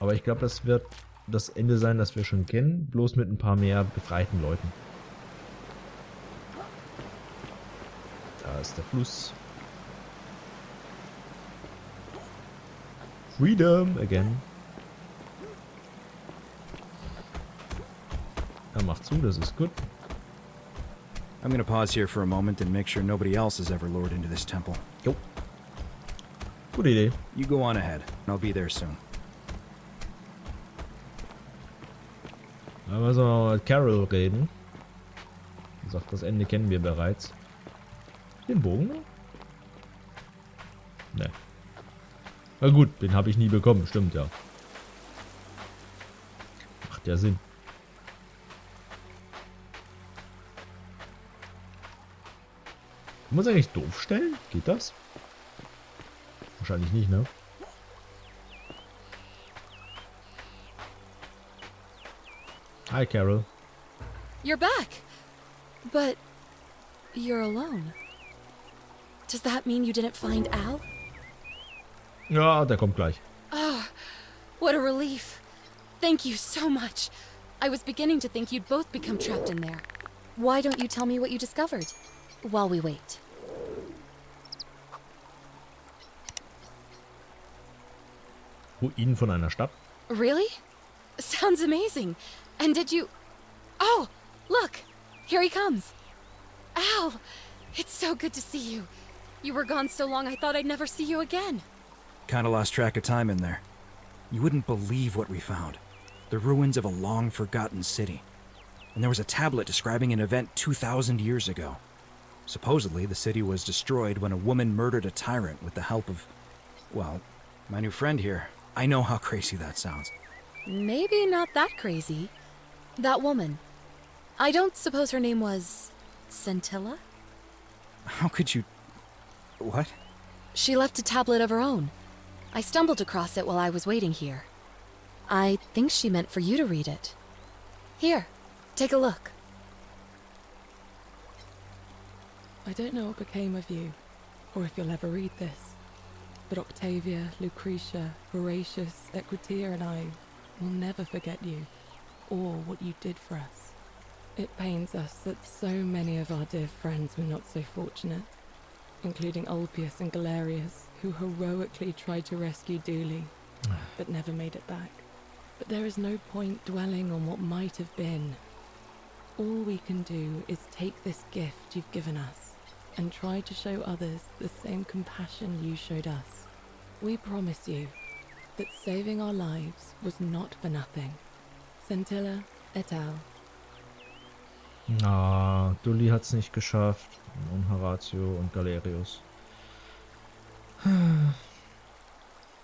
Aber ich glaube, das wird das Ende sein, das wir schon kennen, bloß mit ein paar mehr befreiten Leuten. Da ist der Fluss. Freedom again. Er macht zu, das ist gut. I'm gonna pause here for a moment and make sure nobody else has ever lured into this temple. Jo. Gute Idee. You go on ahead. I'll be there soon. Da müssen wir mal mit Carol reden. Sie sagt, das Ende kennen wir bereits. Den Bogen noch? Ne. Na gut, den habe ich nie bekommen, stimmt ja. Macht ja Sinn. Kann man es eigentlich doof stellen? Geht das? Wahrscheinlich nicht, ne? Hi, Carol. You're back. But you're alone. Does that mean you didn't find Al? Ja, der kommt gleich. Oh, what a relief. Thank you so much. I was beginning to think you'd both become trapped in there. Why don't you tell me what you discovered while we wait? Ruinen von einer Stadt. Really? Sounds amazing. And did you... Oh, look. Here he comes. Al, it's so good to see you. You were gone so long I thought I'd never see you again. Kinda lost track of time in there. You wouldn't believe what we found. The ruins of a long-forgotten city. And there was a tablet describing an event 2,000 years ago. Supposedly, the city was destroyed when a woman murdered a tyrant with the help of... well, my new friend here. I know how crazy that sounds. Maybe not that crazy. That woman. I don't suppose her name was... Scintilla? How could you... what? She left a tablet of her own. I stumbled across it while I was waiting here. I think she meant for you to read it. Here, take a look. I don't know what became of you, or if you'll ever read this, but Octavia, Lucretia, Horatius, Equitia and I will never forget you, or what you did for us. It pains us that so many of our dear friends were not so fortunate, including Ulpius and Galerius, who heroically tried to rescue Dooley, but never made it back. But there is no point dwelling on what might have been. All we can do is take this gift you've given us and try to show others the same compassion you showed us. We promise you that saving our lives was not for nothing. Scintilla et al. Ah, Dully hat's nicht geschafft. Und Horatio und Galerius.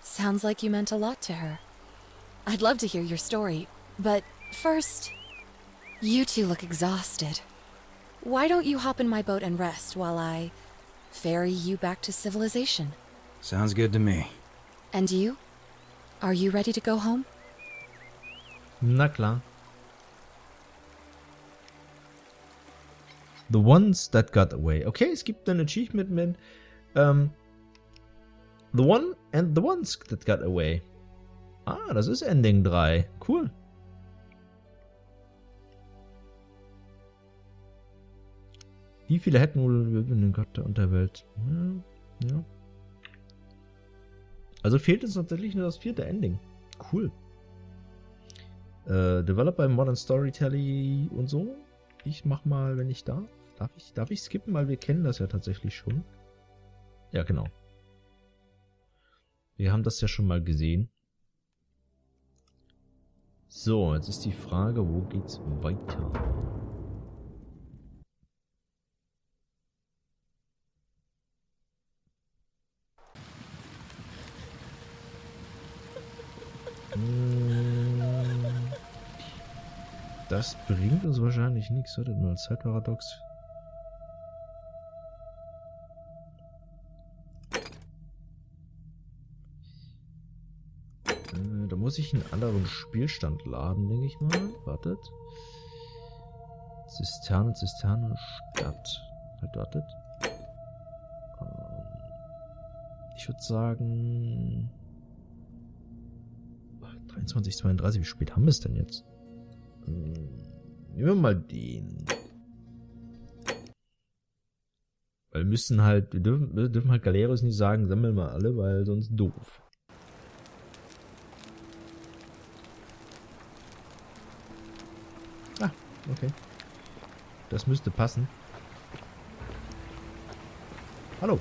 Sounds like you meant a lot to her. I'd love to hear your story, but first, you two look exhausted. Why don't you hop in my boat and rest while I ferry you back to civilization? Sounds good to me. And you? Are you ready to go home? Na klar. The Ones That Got Away. Okay, es gibt ein Achievement mit The One and the Ones That Got Away. Ah, das ist Ending 3. Cool. Wie viele hätten wohl den Gott der Unterwelt? Ja. Also fehlt uns tatsächlich nur das 4. Ending. Cool. Developed by Modern Storytelling und so. Ich mach mal, wenn ich darf. Darf ich skippen, weil wir kennen das ja tatsächlich schon. Ja, genau. Wir haben das ja schon mal gesehen. So, jetzt ist die Frage, wo geht's weiter? Das bringt uns wahrscheinlich nichts, oder? Mal Zeitparadox. Da muss ich einen anderen Spielstand laden, denke ich mal. Wartet. Zisterne, Stadt. Halt, wartet. Ich würde sagen... 23:32, wie spät haben wir es denn jetzt? Nehmen wir mal den. Weil wir dürfen halt Galeros nicht sagen, sammeln wir alle, weil sonst doof. Ah, okay. Das müsste passen. Hallo.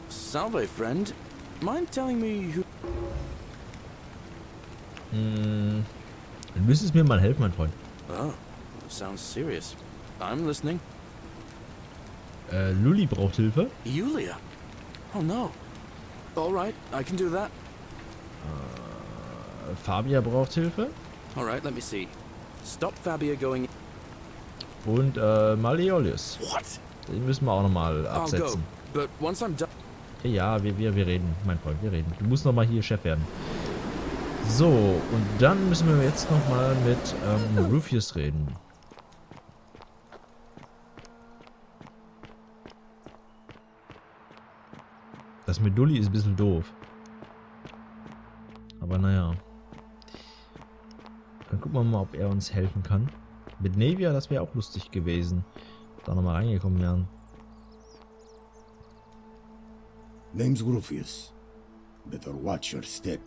Salve, friend. Mind telling me who... Du müsstest mir mal helfen, mein Freund. Oh, sounds serious. I'm listening. Lully braucht Hilfe. Yulia? Oh no. All right, I can do that. Fabia braucht Hilfe. All right, let me see. Stop Fabia going... Und Malleolus. What? Den müssen wir auch nochmal I'll go, absetzen. but once I'm done... Ja, wir reden, mein Freund, wir reden. Du musst nochmal hier Chef werden. So, und dann müssen wir jetzt nochmal mit Rufus reden. Das mit Dully ist ein bisschen doof. Aber naja. Dann gucken wir mal, ob er uns helfen kann. Mit Nevia, das wäre auch lustig gewesen. Da nochmal reingekommen wären. Name's Rufus. Better watch your step.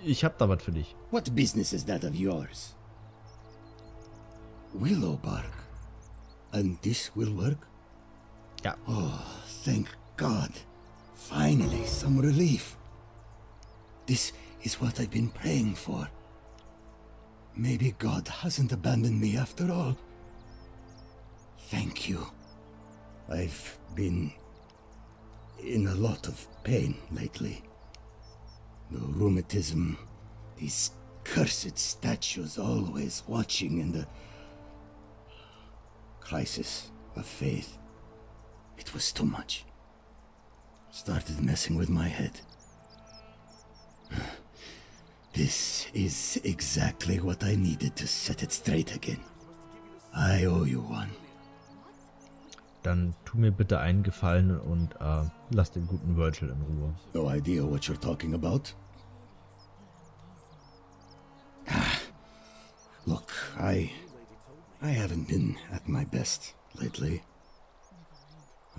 Ich hab da was für dich. What business is that of yours? Willow bark. And this will work? Ja. Oh, thank God. Finally, some relief. This is what I've been praying for. Maybe God hasn't abandoned me after all. Thank you. I've been in a lot of pain lately. The rheumatism, these cursed statues always watching, and the crisis of faith. It was too much. Started messing with my head. This is exactly what I needed to set it straight again. I owe you one. Dann tu mir bitte einen Gefallen und lass den guten Virgil in Ruhe. No idea what you're talking about. Look, I haven't been at my best lately.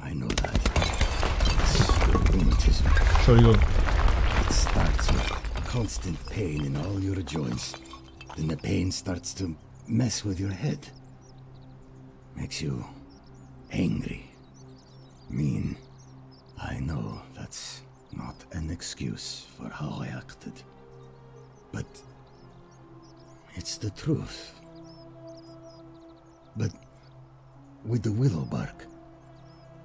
I know that. It's the rheumatism. Entschuldigung. It starts with constant pain in all your joints. Then the pain starts to mess with your head. Makes you angry, mean. I know that's not an excuse for how I acted. But it's the truth. But with the willow bark,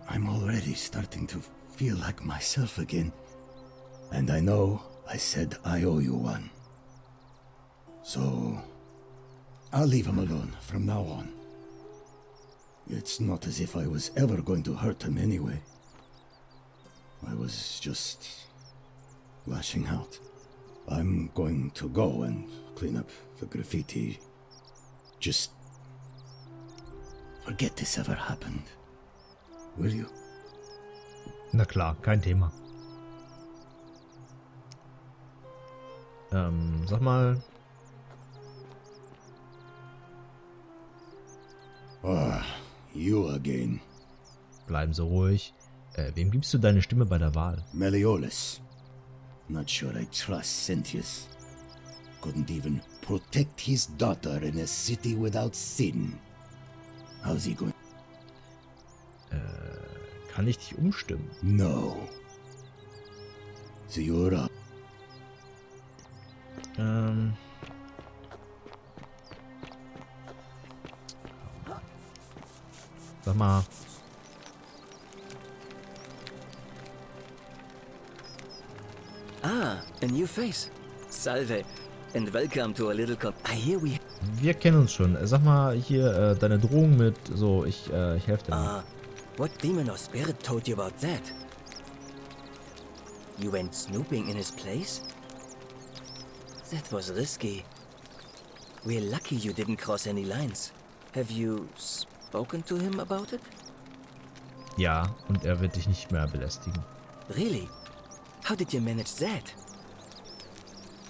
I'm already starting to feel like myself again. And I know I said I owe you one. So I'll leave him alone from now on. It's not as if I was ever going to hurt him anyway. I was just lashing out. I'm going to go and clean up the graffiti. Just forget this ever happened. Will you? Na klar, kein Thema. Sag mal. Ah, you again. Bleiben Sie ruhig. Wem gibst du deine Stimme bei der Wahl? Meliodas. Not sure I trust Sentius. Couldn't even protect his daughter in a city without sin. How's he going? Kann ich dich umstimmen? No. So you're up. Sag mal. Ah, a new face. Salve, and welcome to a little I hear we... Wir kennen uns schon. Sag mal hier deine Drohung mit so, ich helfe dir. What demon or spirit told you about that? You went snooping in his place? That was risky. We're lucky you didn't cross any lines. Have you spoken to him about it? Ja, und er wird dich nicht mehr belästigen. Really? How did you manage that?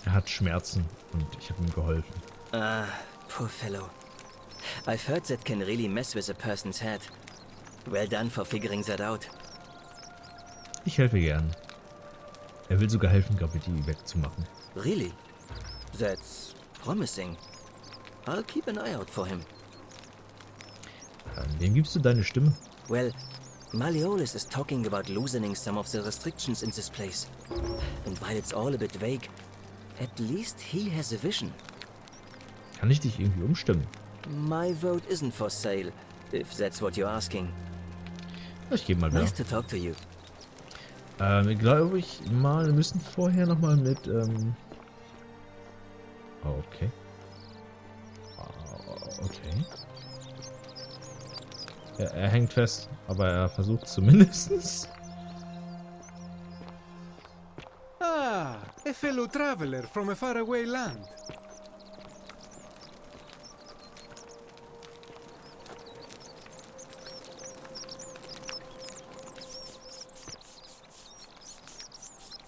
Er hat Schmerzen und ich habe ihm geholfen. Ah, poor fellow. I've heard that can really mess with a person's head. Well done for figuring that out. Ich helfe gern. Er will sogar helfen, Graffiti wegzumachen. Really? That's promising. I'll keep an eye out for him. Wem gibst du deine Stimme? Well, Malleolus is talking about loosening some of the restrictions in this place. And while it's all a bit vague, at least he has a vision. Kann ich dich irgendwie umstimmen? My vote isn't for sale, if that's what you're asking. Ich gehe mal wieder. Nice to talk to you. Glaube ich mal, wir müssen vorher nochmal mit, okay. Okay. Er hängt fest, aber er versucht zumindestens. Ah, a fellow traveler from a faraway land.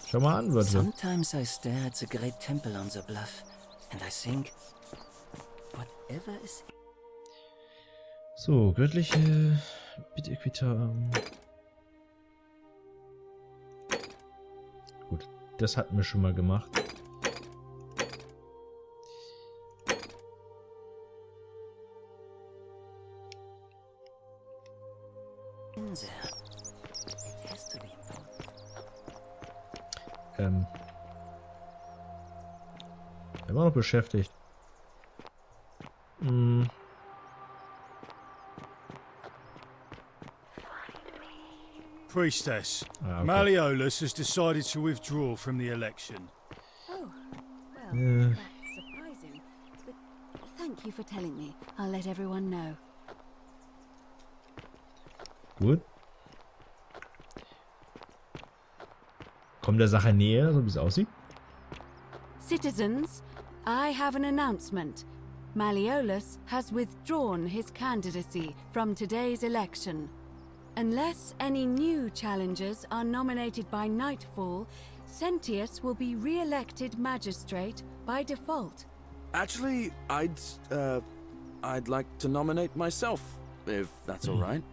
Schau mal an, Leute. Sometimes I stare at the great temple on the bluff, and I think, whatever is... So, göttliche Bitequita. Gut, das hatten wir schon mal gemacht. In there. It has to be important. Immer noch beschäftigt. Priestess, okay. Malleolus has decided to withdraw from the election. Oh, well, that's surprising. But thank you for telling me. I'll let everyone know. Gut. Kommt der Sache näher, so wie es aussieht? Citizens, I have an announcement. Malleolus has withdrawn his candidacy from today's election. Unless any new challengers are nominated by nightfall, Sentius will be re-elected magistrate by default. Actually, I'd like to nominate myself, if that's all right.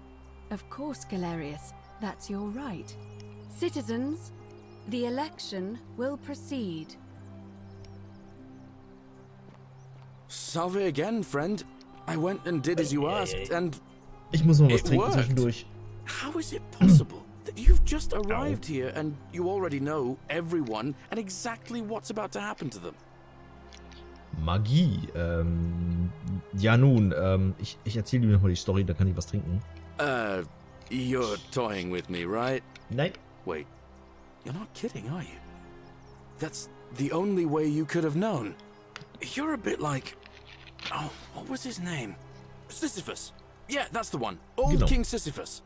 Of course, Galerius, that's your right. Citizens, the election will proceed. Salve again, friend. I went and did as you asked, and Ich muss mal was it trinken worked. zwischendurch. How is it possible that you've just arrived here and you already know everyone and exactly what's about to happen to them? Magie. Ja nun, ich erzähle dir nochmal die Story, da kann ich was trinken. You're toying with me, right? Nein. Wait, you're not kidding, are you? That's the only way you could have known. You're a bit like... Oh, what was his name? Sisyphus. Yeah, that's the one. Old King Sisyphus.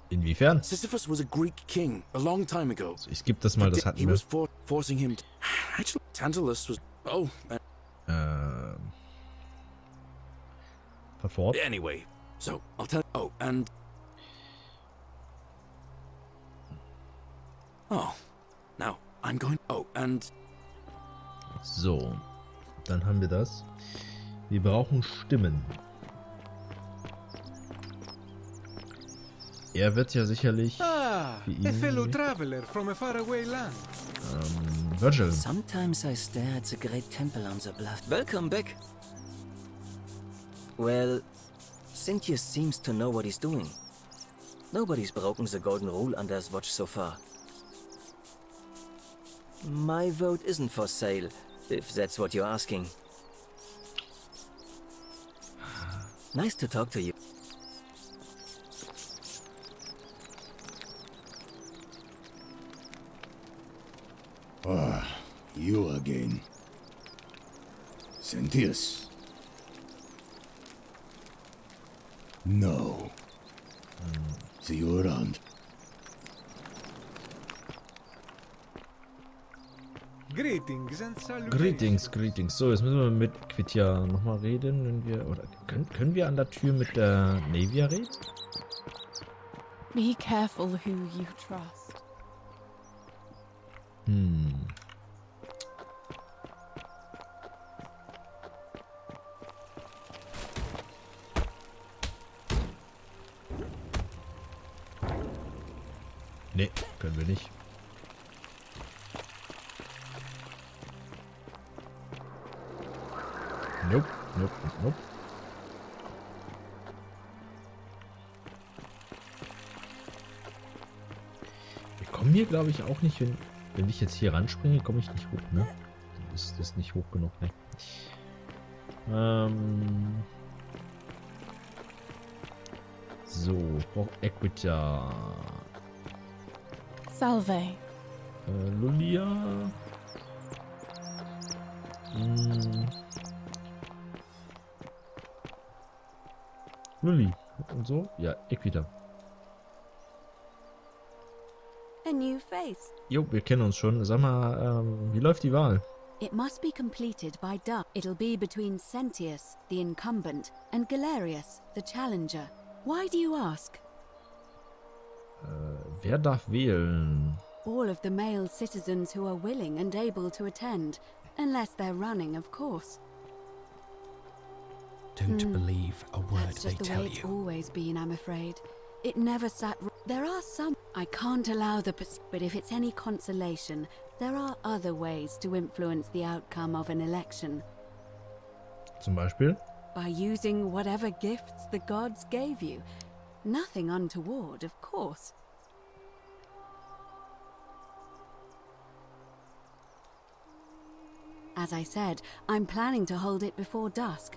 Inwiefern? Sisyphus was a Greek king a long time ago. Also ich skippe das mal, das hatten He wir. was forcing him to... Actually, Tantalus was... Oh, Fort. anyway, so I'll tell... Oh, and... Oh, now I'm going... Oh, and... So, dann haben wir das. Wir brauchen Stimmen. Er wird ja sicherlich wie a fellow ihn, traveler from a faraway land. Virgil. Sometimes I stare at the great temple on the bluff. Welcome back. Well, Sentius seems to know what he's doing. Nobody's broken the golden rule under his watch so far. My vote isn't for sale, if that's what you're asking. Nice to talk to you. Ah, you again. Sentius. No. See you around. Greetings and salutations. Greetings. So, jetzt müssen wir mit Quitia nochmal reden, wenn wir... Oder können wir an der Tür mit der Nevia reden? Be careful who you trust. Nee, können wir nicht. Nope, nope, nope. Wir kommen hier, glaube ich, auch nicht, wenn ich jetzt hier ranspringe, komme ich nicht hoch, ne? Das ist nicht hoch genug, ne? So, ich brauche Equita. Salve. Lulia. Lulli. Und so? Ja, Equita. A new face. Jo, wir kennen uns schon. Sag mal, wie läuft die Wahl? It must be completed by dark. It'll be between Sentius, the incumbent, and Galerius, the challenger. Why do you ask? Wer darf wählen? All of the male citizens who are willing and able to attend, unless they're running, of course. Don't believe a word That's they just the tell way it's you. always been, I'm afraid. It never sat. There are some. I can't allow the. But if it's any consolation, there are other ways to influence the outcome of an election. Zum Beispiel? By using whatever gifts the gods gave you. Nothing untoward, of course. As I said, I'm planning to hold it before dusk,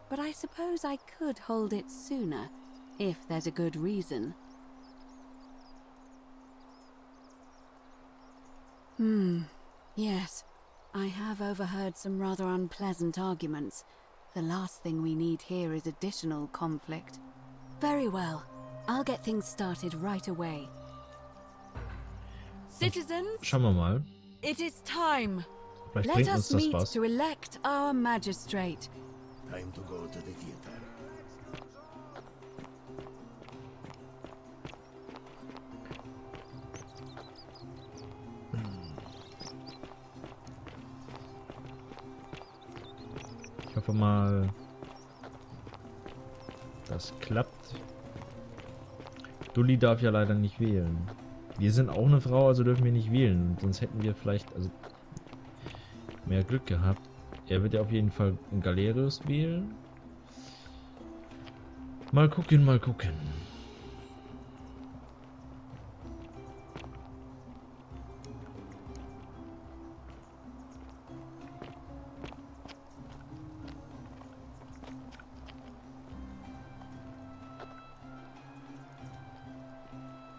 but I suppose I could hold it sooner, if there's a good reason. Yes. I have overheard some rather unpleasant arguments. The last thing we need here is additional conflict. Very well. I'll get things started right away. Citizens, Schauen wir mal. it is time. Vielleicht Let bringt uns us das meet was. to elect our magistrate. Time to go to the theater. Ich hoffe mal, das klappt. Dulli darf ja leider nicht wählen. Wir sind auch eine Frau, also dürfen wir nicht wählen. Sonst hätten wir vielleicht mehr Glück gehabt. Er wird ja auf jeden Fall einen Galerius wählen. Mal gucken, mal gucken.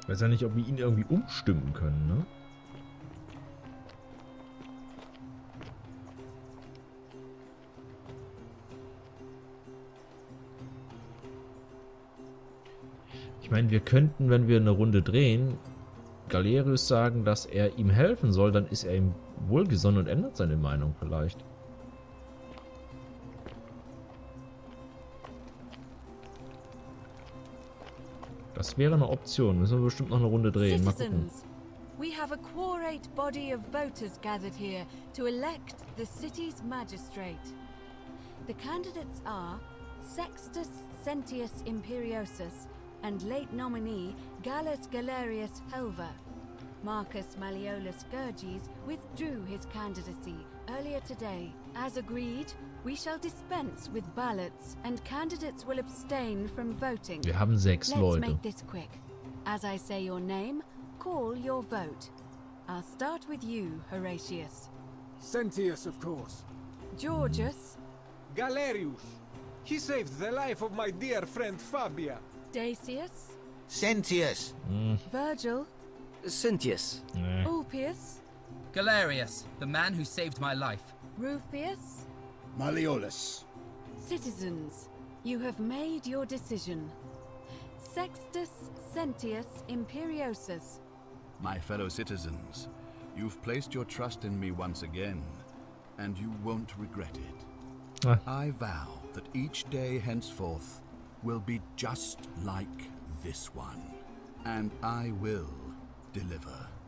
Ich weiß ja nicht, ob wir ihn irgendwie umstimmen können, ne? Ich meine, wir könnten, wenn wir eine Runde drehen, Galerius sagen, dass er ihm helfen soll, dann ist er ihm wohlgesonnen und ändert seine Meinung vielleicht. Das wäre eine Option. Müssen wir bestimmt noch eine Runde drehen. Mal gucken. Citizens, we have a quorate body of voters gathered here to elect the city's magistrate. The candidates are Sextus Sentius Imperiosus and late nominee Gallus Galerius Helver. Marcus Malleolus Gurges withdrew his candidacy earlier today. As agreed, we shall dispense with ballots and candidates will abstain from voting. Wir haben 6 Let's Leute. make this quick. As I say your name, call your vote. I'll start with you, Horatius. Sentius, of course. Georgius, Galerius. He saved the life of my dear friend Fabia. Dacius, Sentius. Virgil, Sentius. Nee. Ulpius, Galerius, the man who saved my life. Rufius. Malleolus. Citizens, you have made your decision. Sextus Sentius Imperiosus. My fellow citizens, you've placed your trust in me once again, and you won't regret it. Ah. I vow that each day henceforth will be just like this one, and I will deliver.